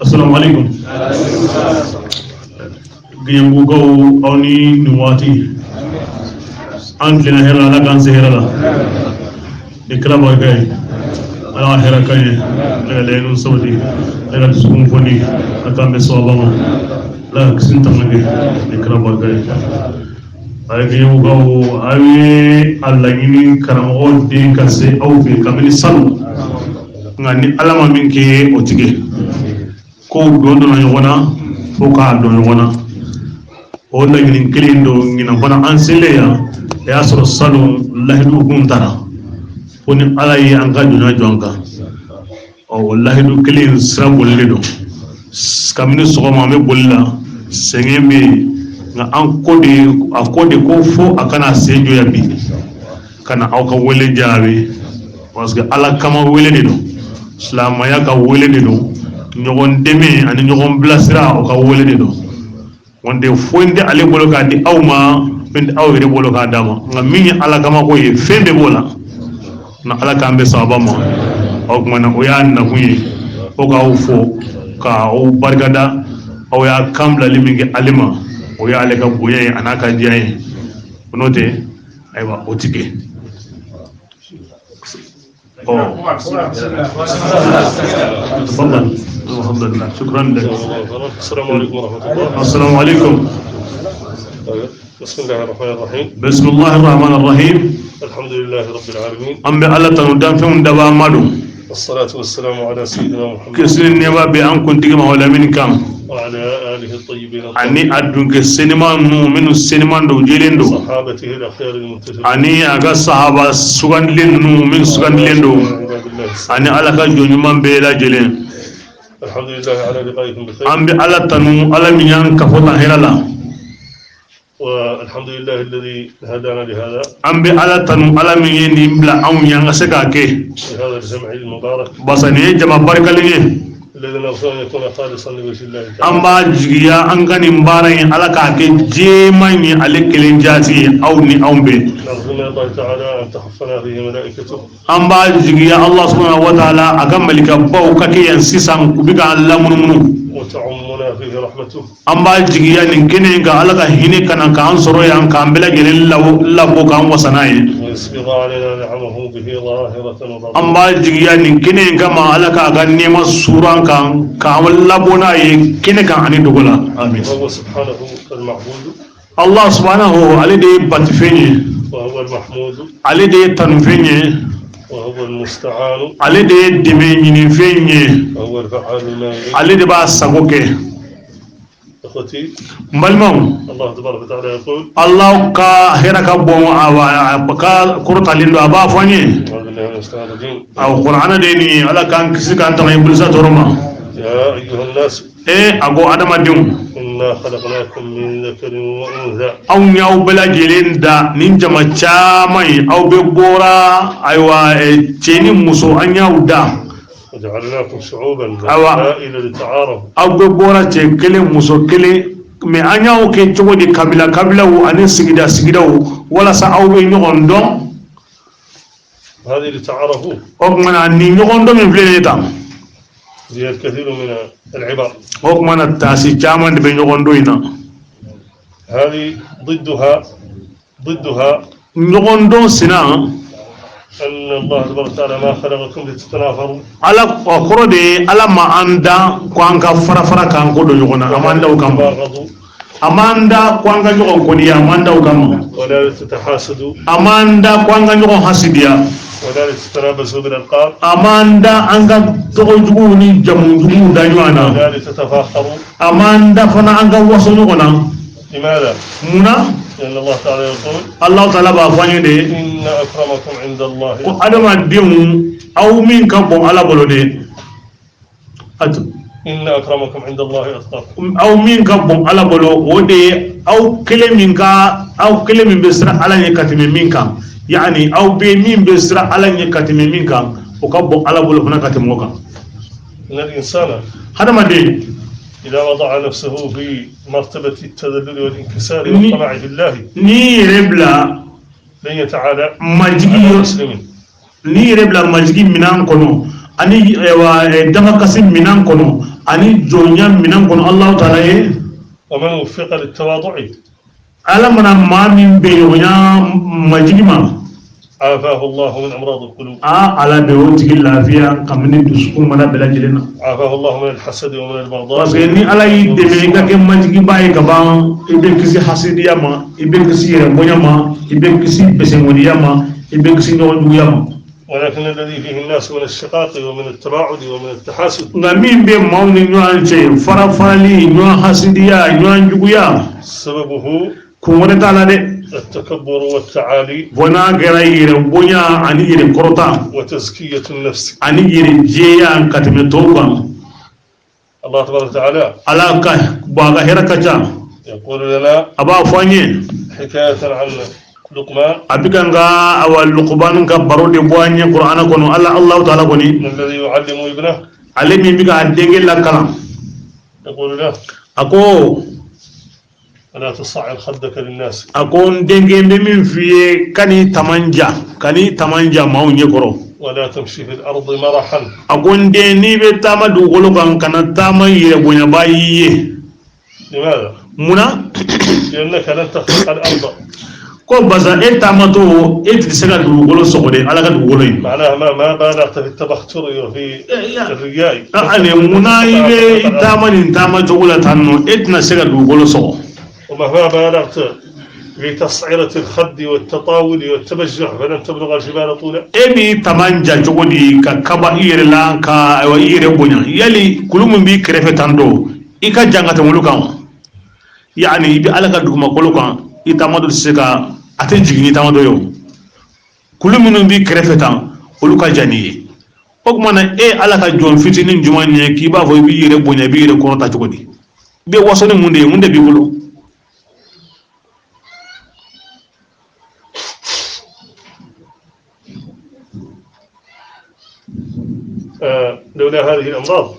Assalamu alaikum. Giyambu gaw awni nuwati antlina hera la kan se hera la ikra boy kay ala hera kay la lenu sawdi la sukun foni akambe sawaba la kisinta mange ikra boy kay ay giyambu gaw awi alla yini karamo de kase aw be kamini salu ngani alama minke otige ko do na yona fo ka do yona o la yini kilindo ngina bana anseleya ya soro salu lahidu kuntara woni alayi an ka duna jonka o lahidu kilin srabul lido kamini sogoma me bolla sengembe nga an kode ko fo akana sejo ya bi kana aw ka wele jaabe parce que ala kama wele dido islam ya ka wele dido nyogon deme ani nyogon blasira o ka wele dido wonde fonde ale bolo ka di awma bende awre bolo ka dama nga minni ala kama ko ye fembe bola na ala kambe sabama o mana o ya na kuyi o ka fo ka o bargada o ya kamla liminge alima o ya ale ka boye anaka diaye note aywa o tike تفضل شكرا لك. السلام عليكم ورحمة الله. السلام عليكم. بسم الله الرحمن الرحيم. بسم الله الرحمن الرحيم. الحمد لله رب العالمين. أم بألا تنودان فيهم دبا مادو. والصلاة والسلام على سيدنا محمد. كسر النبا بأن كنت كما ولا من كم. وعلى آله الطيبين. أني أدرك السينما من السينما دو جيلندو. صحابته الأخيار المنتجين. أني أجا صحابة سكان لندو من سكان لندو. أني على كجون من بيلا جيلين. الحمد لله على لقائكم بخير. أم بألا تنو ألا ميان كفوتا هيرالا. والحمد لله الذي هدانا لهذا. أم بألا تنو ألا ميان يمبلا أو يان سكاكي. لهذا الجمع المبارك. بس أني جمع بارك ليه. الذي نرجو أن يكون خالصا لوجه الله تعالى. أما جيا أنغاني مبارين على كاكي جيماني على كلين جاتي أوني أومبي. نرجو من الله تعالى أن تحفنا فيه ملائكته. أما جيا الله سبحانه وتعالى أكمل كباو كاكي ينسيسان كبيكا الله منو. وتعمنا فيه رحمته. أما جيا نكني على كهيني كنا كان سروي أن كامبلا جليل لا بوكام وسناي. ويسبغ علينا نعمه به ظاهرة وباطنة. أما جيا نكني كما على كأغني ما سوران كان لابونا يكني كان عني دوغلا. آمين. وهو سبحانه المعبود. الله سبحانه عليه دي باتفيني. وهو المحمود. عليه دي تنفيني. وهو المستعان. عليه دي دميني فيني. وهو الفعال لما يريد. عليه دي با ساغوكي. اخوتي. مبالمو. الله تبارك وتعالى يقول. الله كا هيركا بوم كا كورتا ليندو ابا فاني. أعوذ بالله من الشيطان الرجيم. او قران ديني على كان كسي كان تاي بلسا تورما. يا ايها الناس. اغو ادم ديم. إنا خلقناكم من ذكر وأنثى. أو نياو بلا جيلين دا نينجا ما تشاماي أو ببورا أيوا تشيني موسو أنياو دا. وجعلناكم شعوبا وقبائل لتعارفوا. أو ببورا تشكلي موسو كلي مي أنياو كي تشوفو دي كابلا وأني سيدا ولا سا أو بي نيغون دون. هذه لتعارفوا. أو منا ني نيغون دون من فليتا. فيها الكثير من العبر. أو منا تاسي تشامان دي نيغون دوينا. هذه ضدها نيغون دون سنا. أن الله تبارك وتعالى ما خلقكم لتتنافروا. على أخرى على ما أندا كوانكا فرا كانكو دو يغنا أماندا وكام. أماندا كوانكا يغن كوديا أماندا وكام. ولا لتتحاسدوا. أماندا كوانكا يغن حسديا. ولا لتتنابزوا بالألقاب. أماندا أنكا تغجبوني جمجبو دانيوانا. ولا لتتفاخروا. أماندا فنا أنكا وصل يغنا. لماذا؟ منا. لأن الله تعالى يقول. الله تعالى بافاني دي. إن أكرمكم عند الله. أدم الدين أو من كبون على بلودي. إن أكرمكم عند الله أتقاكم. أو من كبون على بلو ودي أو كلمة منكا أو كلمة بسرعة على يكتم منكا يعني أو بمين بسرعة على يكتم منكا وكبون على بلو هنا كتم وكا. إن الإنسان. هذا ما دي. إذا وضع نفسه في مرتبة التذلل والانكسار والطمع في الله. ني ربلا. لن يتعالى. مجيء. المسلمين. ني ربلا مجيء منان كنو. أني دمكسي منان كنو. أني جونيا منكم الله تعالى ومن وفق للتواضع على من ما من بيونا مجرما عافاه الله من أمراض القلوب على بيوتك العافية كمن تسكن من بلا جلنا عافاه الله من الحسد ومن البغضاء وسيني على يدمك كم مجري باي كبان يبكسي حسد ياما يبكسي ربنا ما يبكسي بسموني ياما يبكسي نوندو ياما ولكن الذي فيه الناس من الشقاق ومن التباعد ومن التحاسد نمين بمون نوان شيء فرافالي نوان حسديا نوان جويا سببه كون تعالى التكبر والتعالي فنا غير بونيا اني يري كروتا وتزكية النفس اني يري جيا ان كاتمتوبا الله تبارك وتعالى على كا باغا هركاتا يقول لنا ابا فاني حكاية عن لقمان ابيكانغا او لقمان كبرو دي بواني قران كونو الله تعالى كوني الذي يعلم ابنه علمي بيغا ديغي لا كلام يقول له اكو لا تصعر خدك للناس اكون ديغي من في كاني تمانجا ماو نيكرو ولا تمشي في الارض مرحا اكون ديني بتاما دوغلو كان تاما يبونيا بايي لماذا منا لانك لن تخلق الارض ko baza etamato etisega dugolo sogode alaga dugolo yi معناها ما بالغت في التبختر وفي الرياء ane muna ibe itamani ntamato wala tanno etna sega dugolo sogo ومهما بالغت في تصعيرة الخد والتطاول والتبجح فلن تبلغ الجبال طولا ebi tamanja jogodi ka kaba ire lanka wa ire bonya yali kulumun bi krefe tando ika jangata mulukan yani ibi alaga duguma kolukan itamado sega ate jigini tamado yo kulumunu bi krefe tan oluka janiye ogmana alaka jon fitinin jumanye ki ba fo bi ire bonya bi ire kono ta jogodi be wasone munde bi bulu لولا هذه الأمراض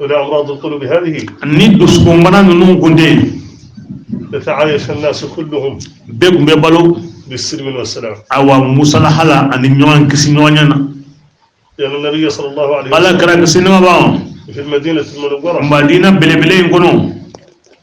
ولا أمراض القلوب هذه ندسكم بنا نون كنتي لتعايش الناس كلهم بيكم بيبالو بالسلم والسلام أو مصالحة أن نيوان كسينوانينا لأن النبي صلى الله عليه على وسلم كرا كسينوا باو في المدينة المنورة مدينة بلبلي كنو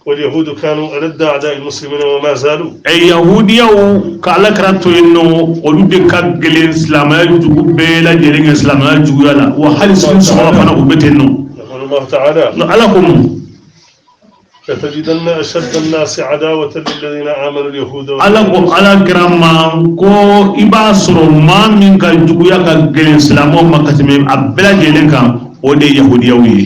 واليهود كانوا ألد أعداء المسلمين وما زالوا أي يهوديا وكالا كراتو إنه ولود كاجلين إسلامي جوجو بيلا جرين إسلامي جوجو يلا وحال سكين سوا فانا وبتنو يقول الله تعالى علىكم لتجدن أشد الناس عداوة للذين آمنوا اليهود على كرامة كو إباسر ما من كجوجو يا كاجلين إسلامي ما كتمي أبلا جرين كان ودي يهوديا وي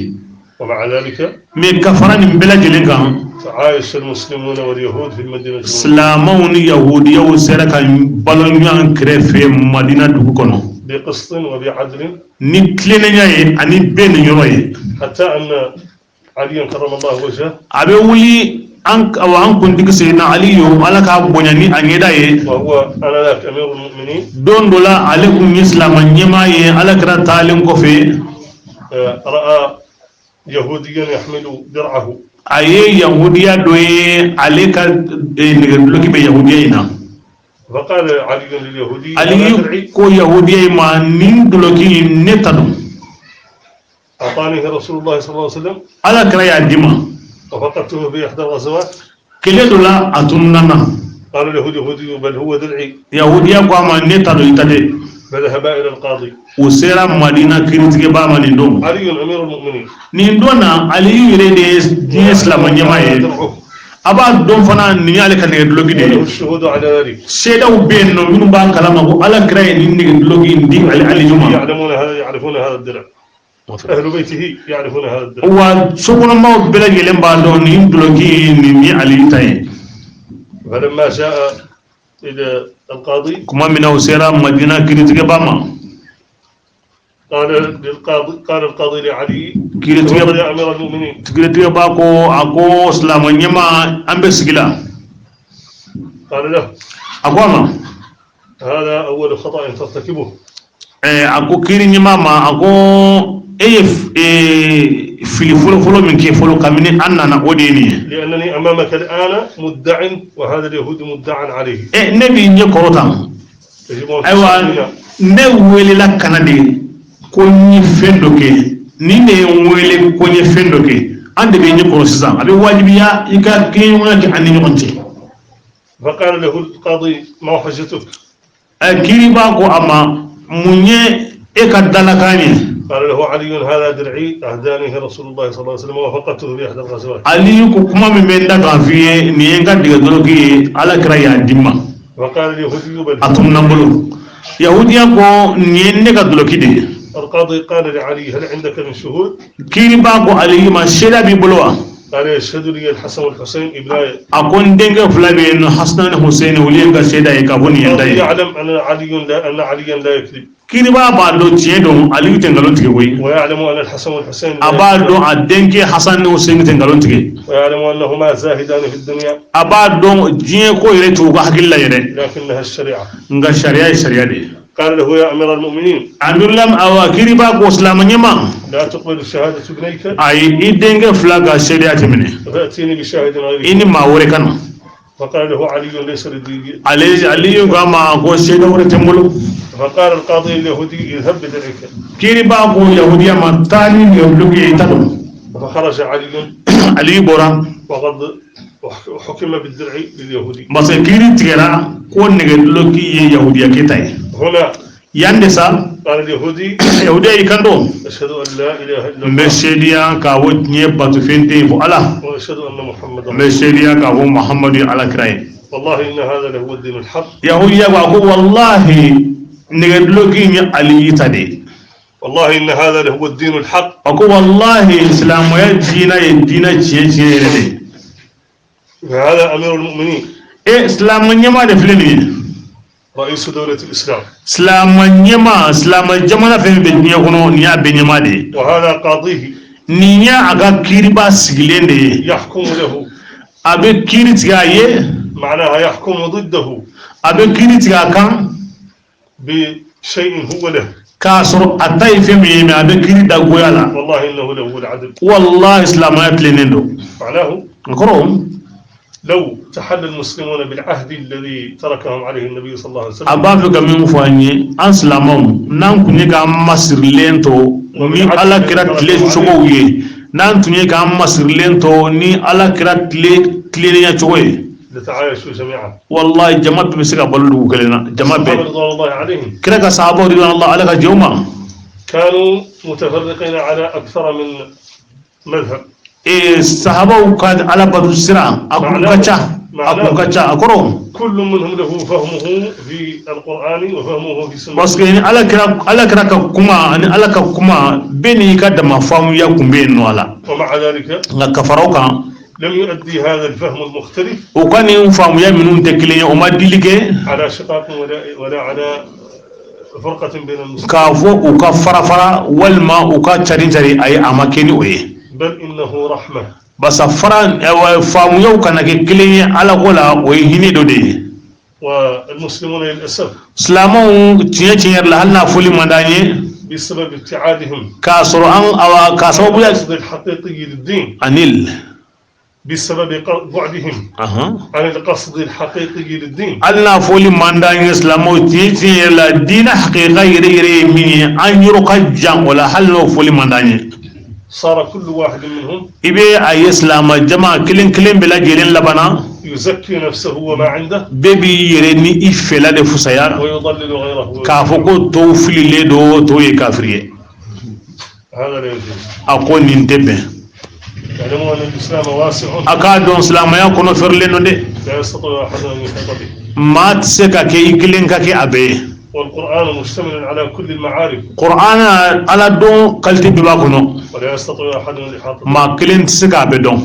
ومع ذلك مي كفران بلا جرين كان تعايش المسلمون واليهود في المدينة سلامون يهوديا وسرك بالونيان كريفي مدينة دوكونو بقسط وبعدل نكلنا أني بين يروي حتى أن علي كرم الله وجهه أبي ولي أنك أو أنك كنت كسينا علي يوم على كابونياني أنيداي وهو أنا لك أمير المؤمنين دون دولا عليكم إسلام نيماي على كرا تعلم كوفي رأى يهوديا يحمل درعه أي يهوديا دوي عليك نقولك بيهوديا هنا فقال علي لليهودي علي كو يهوديا ما نندلوكي نتادو أعطانيه رسول الله صلى الله عليه وسلم على كرا يا ديما وفقدته في إحدى الغزوات كله دولا أتمنى قال اليهود يهودي بل هو درعي يهوديا كو ما نتادو يتادي فذهب إلى القاضي وسيرا مدينة كريتك باما نندوم علي أمير المؤمنين نندونا علي يريد دين إسلام نيماي أبا دون فنا نيالك نيدلوكي دي وله الشهود على ذلك سيدا وبين من با كلامه على كراي نيدلوكي دي علي جمعة يعرفون هذا الدرع أهل بيته يعرفون هذا الدرع وسكون ما بلا يلم بالون نيدلوكي ني علي تاي فلما جاء إلى القاضي كما من وسيرا مدينة كريتك باما قال القاضي لعلي كريتك يا أمير المؤمنين كريتك باكو أكو سلام نيما أمبسكلا قال له أقواما هذا أول خطأ ترتكبه أكو كيري نيما ما أكو fili folo min ke folo kamini annana odeni لأنني أمامك الآن مدع وهذا اليهود مدع عليه نبي نيكوروتام أيوة ne welela kana de ko ni fɛn dɔ kɛ ni ne wele ko ne fendo ke ande be ni ko sisan abi wajibiya ika kiyen wala ki anni nyonte فقال له القاضي ما حجتك kiri ba ko ama munye e ka dalakani قال له علي هذا درعي أهدانيه رسول الله صلى الله عليه وسلم ووافقته في إحدى الغزوات ali ko kuma min be nda kan fiye ni en ka diga doloki ala kira ya dimma وقال اليهودي بل atum nambulu yahudiya ko ni ne ka doloki de القاضي قال لعلي هل عندك من شهود؟ kiri ba ko ali ma sheda bi bulwa قال يشهد لي الحسن والحسين ابناي akon denga fulabe no hasan hussein wuli ga sheda e ka boni yanda يعلم أن عليا لا يكذب kiri ba ba do tiye don ali tengalon tige koy ويعلم أن الحسن والحسين لا aba do a denke hasan hussein tengalon tige ويعلم أنهما زاهدان في الدنيا aba do jiye ko yere to ga hakilla yere لكنها الشريعة nga sharia de قال له يا أمير المؤمنين andullam awa kiri ba ko islamanyama لا تقبل شهادة ابنيك ay idenge flaga sharia temene فأتيني بشاهد غيرك ini ma wore kan فقال له علي ليس لدي ali ga ma ko sheda wore tembulu فقال القاضي اليهودي اذهب بدرعك kiri ba ko yahudiya ma tani yoblugi itadum فخرج علي ali bora وقد حكم بالدرع لليهودي masa kiri tigera ko nege loki ye yahudiya ketay هنا yande sa قال اليهودي yahudiya ikando أشهد أن لا إله إلا mbe الله shediya ka wo nye batu fente fo ala وأشهد أن محمدا mbe shediya ka wo muhammadu ala kirai والله إن هذا لهو الدين الحق yahudiya ko wallahi nege loki nye ali itade والله إن هذا لهو الدين الحق ako wallahi islamu ya dina ciye de وهذا أمير المؤمنين islamu nyama de filini رئيس دولة الإسلام islamu jamana fe be dunya kono niya be nyama de وهذا قاضيه niya aga kiriba sigilende يحكم له abe kiritiga ye معناها يحكم ضده abe kiritiga kan بشيء هو له kasoro atay fe me me abe kiri da goyala والله إنه له العدل wallahi islamu ya tlenendo معناه ngoro لو تحل المسلمون بالعهد الذي تركهم عليه النبي صلى الله عليه وسلم abafu ga min fanye an islamu nan kunye ga masir lento ni ala kira tle chogo ye nan tunye ga masir lento ni ala kira tle ya chogo ye لتعايشوا جميعا wallahi jama be sika balu kelena jama be الصحابة رضوان الله عليهم kira ka sahaba ridwan allah alaka jawma كانوا متفرقين على أكثر من مذهب sahaba ka ala badu sira akun kacha akoro كل منهم له فهمه في القرآن وفهمه في السنة parce que ni ala kira ka kuma ani ala ka kuma beni ka dama famu ya kumbe no ala ومع ذلك nga kafarau kan لم يؤدي هذا الفهم المختلف o kan ni famu ya minun te kilenya o ma dilike على شقاق ولا على فرقة بين المسلمين ka fo o ka farafara walma o ka cari ay amakeni oye بل إنه رحمة basa fara famu ya kana ke kilenya ala gola o hine do de والمسلمون للأسف islamu tiye la halna fuli mandanye بسبب ابتعادهم ka soro an awa ka sababu ya القصد الحقيقي للدين anil بسبب بعدهم عن القصد الحقيقي للدين alna foli mandanye islamu tiye la dina haqiqa yere mini an yuro ka jan wala halno foli mandanye صار كل واحد منهم ibe ay islam jama kilin bela jelen labana يزكي نفسه وما عنده bebi yere ni ifela de fusaya ويضلل غيره ka foko to filile do to ye kafiriye هذا لا يجوز ako nin tebe يعلمون أن الإسلام واسع aka don islam ya kono ferle no de لا يستطيع أحد أن يحيط به mat se ka ke ikilin ka ke abe والقرآن مشتمل على كل المعارف qur'ana ala don kalti biba kono ولا يستطيع أحد أن يحاط به ma kilin se ka be don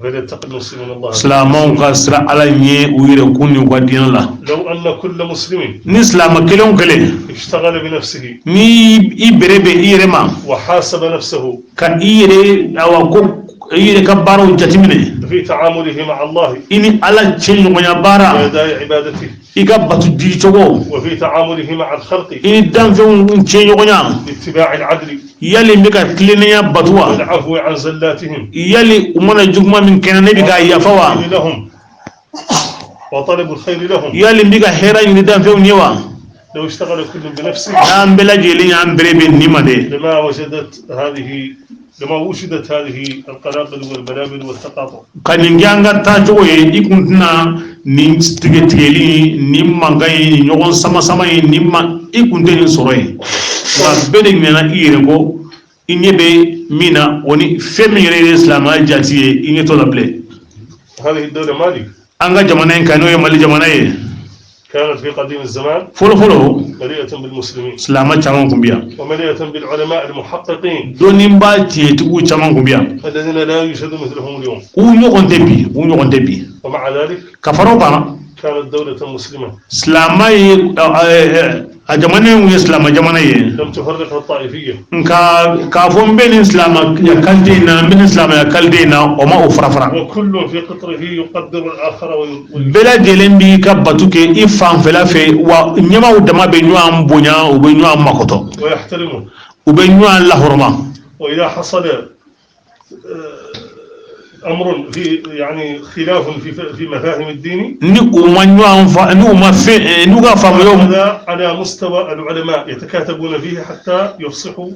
فليتقي المسلمون الله islamu ka sira ala nye uyire kunni ko dinan la لو أن كل مسلم ni islam kilon kele اشتغل بنفسه ni iberebe irema وحاسب نفسه ka ire awa ko ire ka baro jatimine في تعامله مع الله ini ala chenyo ngonya bara وأداء عبادته iga batu di chogo وفي تعامله مع الخلق ini danfe chenyo ngonya باتباع العدل yali mbika kliniya batwa والعفو عن زلاتهم yali umana jugma min kenane bika yafawa لهم وطلب الخير لهم yali mbika hera ni danfe nyewa لو اشتغل كل بنفسه نعم بلا جيلين عم بريبين نيما دي لما وجدت هذه القنابل والبلابل والتقاطع. كان ينجانغا تاجوي يكوننا نيم تيجي نيم مانغاي نيوغون سما سما نيم يكونتني سوراي ما بدين منا إيرغو إني بي مينا وني فمي الإسلام الجاتي إني تولابلي. هذه الدولة مالي. أنغا جمانين كانوا يمالي جمانين. كانت في قديم الزمان فلو مليئة بالمسلمين سلامة تمام كمبيا ومليئة بالعلماء المحققين دونين باتي تقول تمام كمبيا الذين لا يوجد مثلهم اليوم ونيو تبي ومع ذلك كفروبا كانت دولة مسلمة سلامة أجمعنا ويسلام أجمعنا لم تفرقها الطائفية كافون بين إسلام يكالدينا بين إسلام يكالدينا وما أفرفرا وكل في قطره يقدر الآخر بلا جلين بي كبتوك إفهم فلا في ونيما ودما بينوان بنيا وبينوان مكتو ويحترمه وبينوان لهرما وإذا حصل أمر في يعني خلاف في مفاهيم الدين هذا على مستوى العلماء يتكاتبون فيه حتى يفصحوا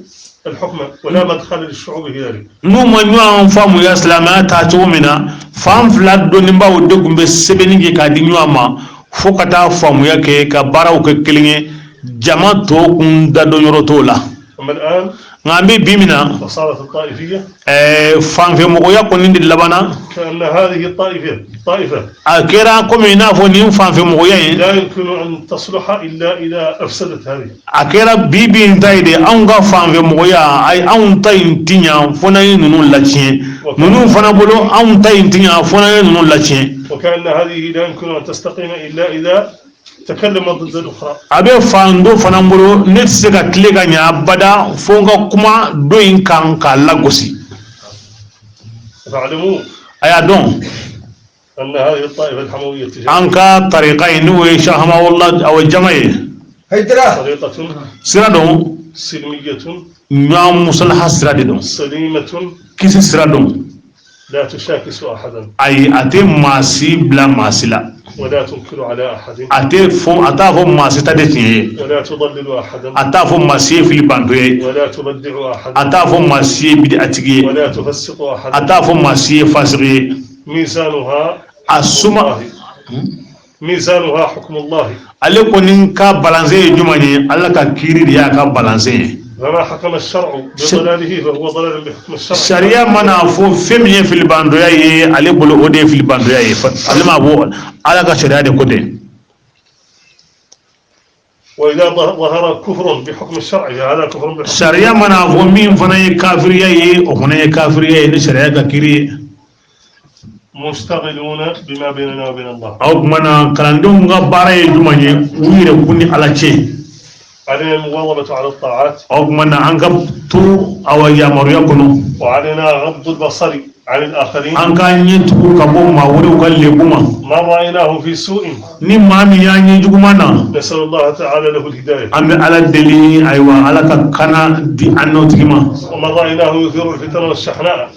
الحكم ولا مدخل للشعوب في ذلك. نوما نوان فامو يا سلامات تاتومنا فام فلاد دون باو دغم بسبنيجي كادي نوما فوكتا فامو يا كي كباراو ككليني جماعتو كون دادو يروتولا. أما الآن نعمي بيمنا وصارت الطائفية فان في مغويا كونين دي لبانا كأن هذه الطائفة أكيرا كومينا فونين فان في مغويا لا يمكن أن تصلح إلا إذا أفسدت هذه أكيرا بيبي انتاي دي أونغا فان في مغويا أي أون تاين تينيا فوناي ننون لاتشين ننون فنابولو أون تاين تينيا فوناي ننون لاتشين وكأن هذه لا يمكن أن تستقيم إلا إذا تكلم ضد الأخرى. أبي فاندو فنامبرو نتسكا تلقى نعبدا فونغا كما دوين كان كالاغوسي. فاعلموا أيا دون أن هذه الطائفة الحموية أنكا طريقين نوي شاهما والله أو الجماعة طريقة سرادون سلمية نعم مصلحة سرادون سليمة كيس سرادون لا تشاكس أحدا أي أتي ماسي بلا ماسلا ولا تنكر على أحد أتافو ماسي تدتني ولا تضلل أحدا أتافو ماسي في الباندوي ولا تبدع أحدا أتافو ماسي بدأتي ولا تفسق أحدا أتافو ماسي فاسقي ميزانها السما ميزانها حكم الله عليكم إنك بالانسي جماني الله ككيري يا كبالانسي فما حكم الشرع بضلاله فهو ضلال بحكم الشرع. الشريعة منا فو فيمين في الباندويا عليه بلو أودي في الباندويا على ما بقول على كشريعة كده. وإذا ظهر كفر بحكم الشرع هذا كفر بحكم الشريعة منا فو مين فناي كافرية وفناي كافرية الشريعة كيري مشتغلون بما بيننا وبين الله. أو منا كلاندون غبارة جماني وير كوني على شيء. علينا المواظبة على الطاعات. أو منا أنكب تو أو يا مريا كنو. وعلينا غض البصر عن الآخرين. أنك ينتبه كبوم ما ولو كلبوما. ما رأيناه في سوء. نمامي يعني جمانا. نسأل الله تعالى له الهداية. أم على الدليل أيوة على كنا دي أنو تكما. وما رأيناه يثير الفتن والشحناء.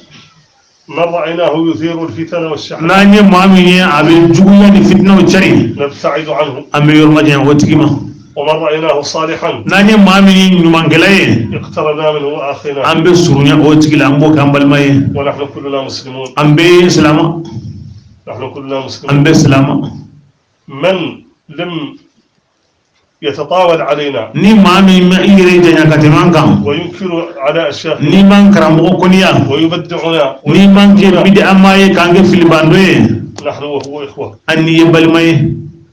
ما رأيناه يثير الفتن والشحناء. ناني مامي أبي جويا الفتنة والشري. نبتعد عنه. أم يرمجنا وتكما. ومن رأيناه صالحا ناني مامي نمانجلاي اقتربنا منه وآخينا أم بسرنيا أوتكلا أم بوكامبل ماي ونحن كلنا مسلمون أم بسلام نحن كلنا مسلمون أم بسلام من لم يتطاول علينا ني مامي ما يري جنا كتمانكم وينكر على أشياء ني مان كرام أكونيا ويبدعنا ني مان كبدي أماي كانج في الباندوي نحن وهو إخوة أني يبل ماي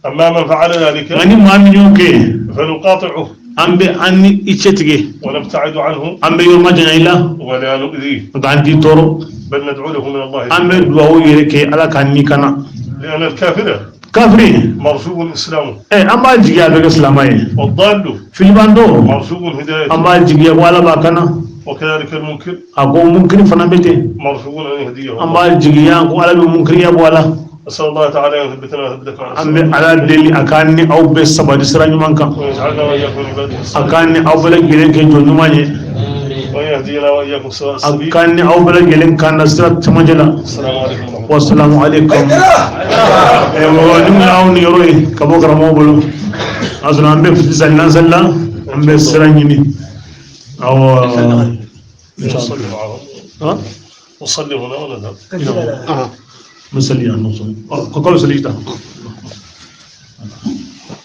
أما من فعل ذلك أني مامي يوكي فنقاطعه أم بأني إتشتكي ونبتعد عنه أم بيرمجنا إلا ولا نؤذيه غاندي تورو بل ندعو له من الله أم بدعو يركي على كاني كنا لأن الكافر كافرين مرجو إسلامه أما الجيا بإسلامي والضال في الباندو مرجو هدايته أما الجيا ولا باكنا وكذلك المنكر أقول ممكن فنبتي مرجو أن يهديه أما الجيا ولا بمنكر يا ولا أسأل الله تعالى أن يثبتنا ويثبتكم أم على دليل أكاني أو بس سبعة سراني مانكا ويجعلنا وإياكم عباده أكاني أو بلا جيلين كجونو ماني ويهدينا وإياكم سواء السبيل أكاني أو بلا جيلين كان نسرت تمجلا السلام عليكم والسلام عليكم. نمنا أو نيروي كبوك رمو بلو. أصلا عم بيف زلنا زلنا عم بيسرني أو إن شاء نصلي الله معهم ها نصلي هنا ونذهب مسلي نصلي قالوا سليتا